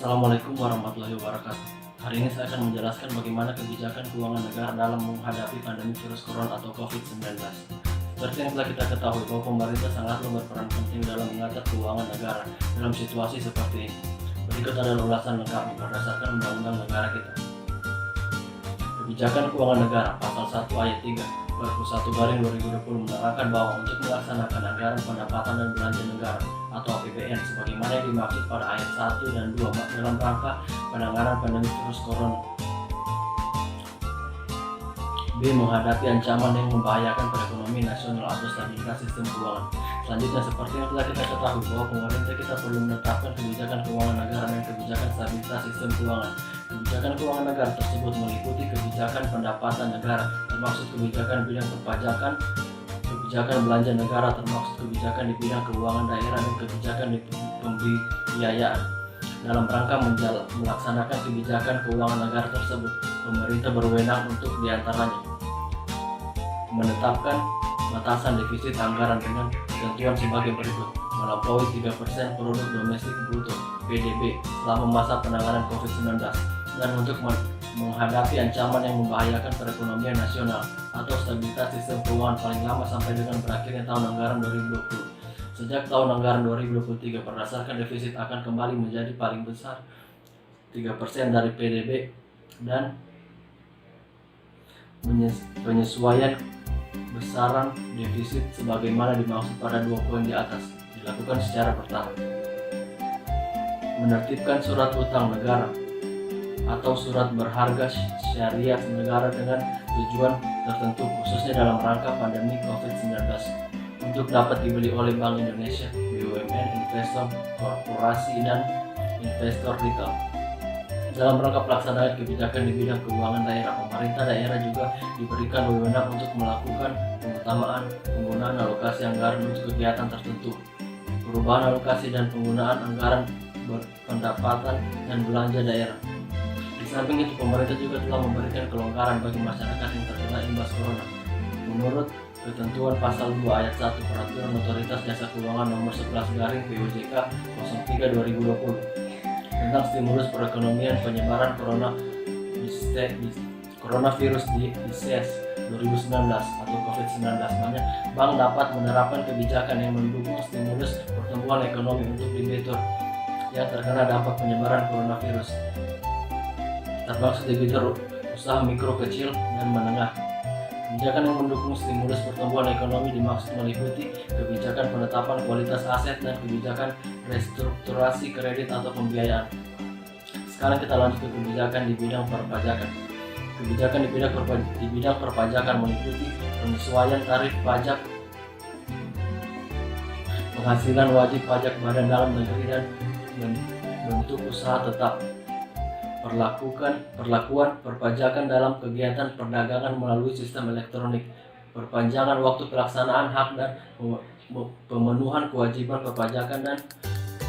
Assalamualaikum warahmatullahi wabarakatuh. Hari ini saya akan menjelaskan bagaimana kebijakan keuangan negara dalam menghadapi pandemi virus corona atau COVID-19. Seperti yang telah kita ketahui bahwa pemerintah sangatlah berperan penting dalam mengatur keuangan negara dalam situasi seperti ini. Berikut adalah ulasan lengkapnya berdasarkan Undang-Undang Negara kita. Kebijakan keuangan negara Pasal 1 Ayat 3 Perpu 1/2020 menerangkan bahwa untuk melaksanakan anggaran pendapatan dan belanja negara atau APBN sebagaimana yang dimaksud pada ayat 1 dan 2 dalam rangka penanganan pandemi virus corona. B. Menghadapi ancaman yang membahayakan perekonomian nasional atau stabilitas sistem keuangan. Selanjutnya, seperti yang telah kita ketahui bahwa pemerintah kita perlu menetapkan kebijakan keuangan negara dan kebijakan stabilitas sistem keuangan. Kebijakan keuangan negara tersebut meliputi kebijakan pendapatan negara, termasuk kebijakan bidang perpajakan, kebijakan belanja negara, termasuk kebijakan di bidang keuangan daerah, dan kebijakan di pembiayaan. Dalam rangka melaksanakan kebijakan keuangan negara tersebut, pemerintah berwenang untuk diantaranya menetapkan batasan defisit anggaran dengan ketentuan sebagai berikut: melampaui 3% produk domestik bruto (PDB) selama masa penanganan COVID-19, dan untuk menghadapi ancaman yang membahayakan perekonomian nasional atau stabilitas sistem keuangan paling lama sampai dengan berakhirnya tahun anggaran 2020. Sejak tahun anggaran 2023 berdasarkan defisit akan kembali menjadi paling besar 3% dari PDB, dan penyesuaian besaran defisit sebagaimana dimaksud pada 2 poin di atas dilakukan secara bertahap. Menertibkan surat utang negara atau surat berharga syariah negara dengan tujuan tertentu khususnya dalam rangka pandemi COVID-19 untuk dapat dibeli oleh Bank Indonesia, BUMN, investor, korporasi, dan investor retail. Dalam rangka pelaksanaan kebijakan di bidang keuangan daerah, pemerintah daerah juga diberikan wewenang untuk melakukan pengutamaan penggunaan alokasi anggaran untuk kegiatan tertentu, perubahan alokasi dan penggunaan anggaran pendapatan dan belanja daerah. Di samping itu, pemerintah juga telah memberikan kelonggaran bagi masyarakat yang terkena imbas corona. Menurut ketentuan Pasal 2 Ayat 1 Peraturan Otoritas Jasa Keuangan Nomor 11/POJK 03/2020 tentang stimulus perekonomian penyebaran coronavirus disease 2019 atau COVID-19, bank dapat menerapkan kebijakan yang mendukung stimulus pertumbuhan ekonomi untuk debitur yang terkena dampak penyebaran coronavirus, termasuk debitur usaha mikro, kecil, dan menengah. Kebijakan yang mendukung stimulus pertumbuhan ekonomi dimaksud meliputi kebijakan penetapan kualitas aset dan kebijakan restrukturasi kredit atau pembiayaan. Sekarang kita lanjut ke kebijakan di bidang perpajakan. Kebijakan di bidang perpajakan meliputi penyesuaian tarif pajak, penghasilan wajib pajak badan dalam negeri, dan bentuk usaha tetap. Perlakuan perpajakan dalam kegiatan perdagangan melalui sistem elektronik, perpanjangan waktu pelaksanaan hak dan pemenuhan kewajiban perpajakan, dan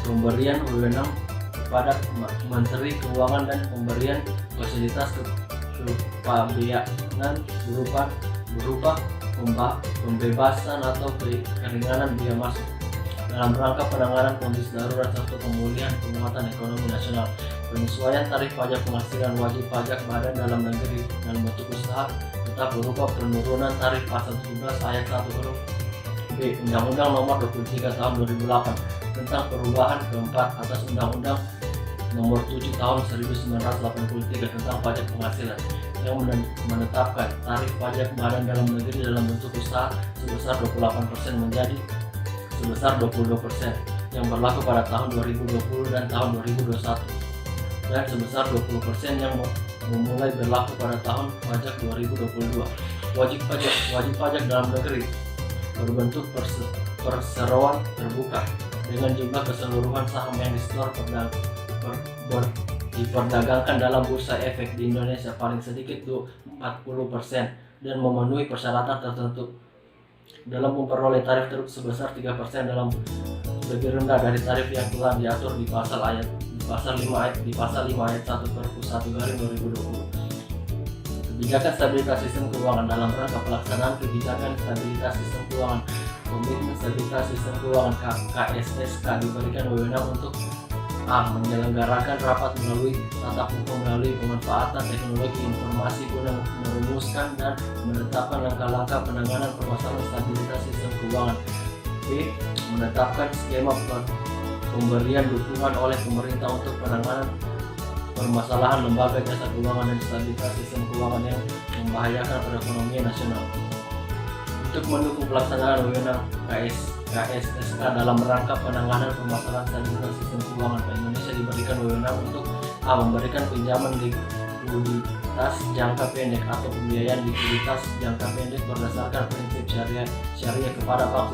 pemberian wewenang kepada Menteri Keuangan dan pemberian fasilitas kepabeanan berupa pembebasan atau keringanan biaya masuk dalam rangka penanganan kondisi darurat serta pemulihan penguatan ekonomi nasional. Penyesuaian tarif pajak penghasilan wajib pajak badan dalam negeri dan bentuk usaha tetap berupa penurunan tarif Pasal 17 Ayat 1 huruf B Undang-Undang Nomor 23 Tahun 2008 tentang perubahan keempat atas Undang-Undang Nomor 7 Tahun 1983 tentang pajak penghasilan, yang menetapkan tarif pajak badan dalam negeri dalam bentuk usaha sebesar 28% menjadi sebesar 22% yang berlaku pada tahun 2020 dan tahun 2021, dan sebesar 20% yang memulai berlaku pada tahun pajak 2022. Wajib pajak dalam negeri berbentuk perseroan terbuka dengan jumlah keseluruhan saham yang diperdagangkan dalam bursa efek di Indonesia paling sedikit 40% dan memenuhi persyaratan tertentu dalam memperoleh tarif sebesar 3% dalam lebih rendah dari tarif yang telah diatur di pasal 5 ayat 1 Perpu 1/2020. Kebijakan stabilitas sistem keuangan dalam rangka pelaksanaan kebijakan stabilitas sistem keuangan, Komitmen Stabilitas Sistem Keuangan KSSK diberikan wewenang untuk A. Menyelenggarakan rapat melalui tatap muka melalui pemanfaatan teknologi informasi guna merumuskan dan menetapkan langkah-langkah penanganan permasalahan stabilitas sistem keuangan. B. Menetapkan skema pemberian dukungan oleh pemerintah untuk penanganan permasalahan lembaga jasa keuangan dan stabilitas sistem keuangan yang membahayakan perekonomian nasional. Untuk mendukung pelaksanaan wewenang KSSK dalam rangka penanganan permasalahan stabilitas sistem keuangan, Bank Indonesia diberikan wewenang untuk A. Memberikan pinjaman likuiditas jangka pendek atau pembiayaan likuiditas jangka pendek berdasarkan prinsip syariah kepada bank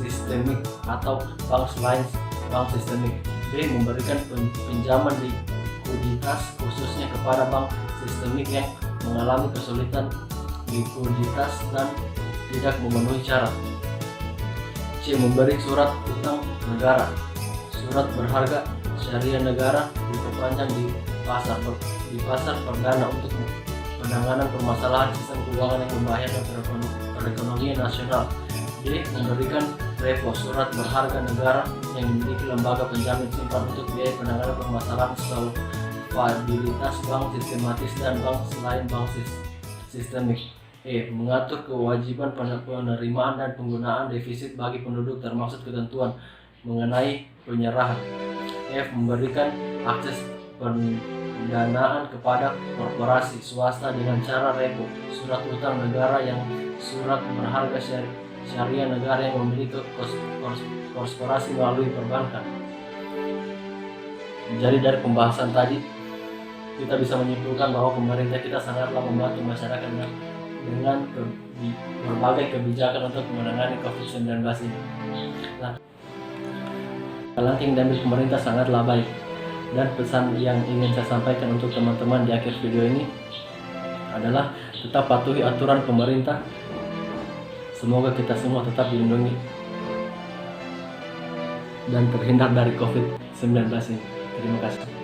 sistemik atau bank selain bank sistemik. B. Memberikan pinjaman likuiditas khususnya kepada bank sistemik yang mengalami kesulitan likuiditas dan tidak memenuhi syarat. C. Memberi surat utang negara, surat berharga syariah negara diperpanjang di pasar perdana untuk penanganan permasalahan sistem keuangan yang membahayakan perekonomian nasional. D. Memberikan repo, surat berharga negara yang dimiliki lembaga penjamin simpan untuk biaya penanganan permasalahan stabilitas bank sistematis dan bank selain bank sistemik. E. Mengatur kewajiban penerimaan dan penggunaan defisit bagi penduduk termasuk ketentuan mengenai penyerahan. F. Memberikan akses pendanaan kepada korporasi swasta dengan cara repo, surat utang negara yang surat berharga syariah negara yang memiliki korporasi melalui perbankan. Jadi dari pembahasan tadi kita bisa menyimpulkan bahwa pemerintah kita sangatlah membantu masyarakat dengan berbagai kebijakan untuk menangani COVID-19 ini. Nah, langkah yang diambil pemerintah sangatlah baik, dan pesan yang ingin saya sampaikan untuk teman-teman di akhir video ini adalah tetap patuhi aturan pemerintah. Semoga kita semua tetap dilindungi dan terhindar dari COVID-19 ini. Terima kasih.